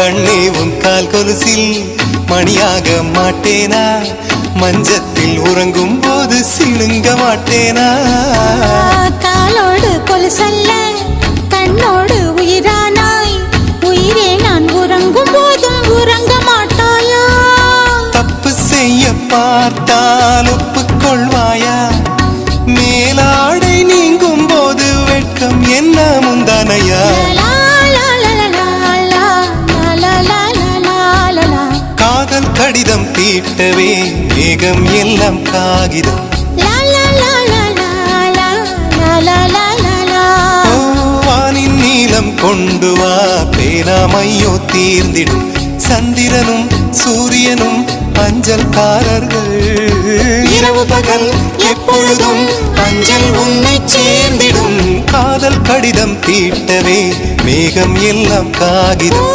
கண்ணே உன் கால் கொலுசில் மணியாக மாட்டேனா? மஞ்சத்தில் உறங்கும் போது சிணுங்க மாட்டேனா? காலோடு கொலுசல்ல கண்ணோடு உயிரானாய், உயிரே நான் உறங்கும் போதும் உறங்க மாட்டாயா? தப்பு செய்ய பார்த்தால் ஒப்புக்கொள்வாயா? மேலாடை நீங்கும் போது வெட்கம் என்ன முந்தானையா? காதல் கடிதம் தீட்டவே மேகம் எல்லாம் காகிதம். வானின் நீளம் கொண்டு வா பேராமையோ தீர்ந்திடும். சந்திரனும் சூரியனும் அஞ்சல்காரர்கள். இரவு பகல் எப்பொழுதும் அஞ்சல் உன்னை சேர்ந்திடும். காதல் கடிதம் தீட்டவே மேகம் எல்லாம் காகிதம்.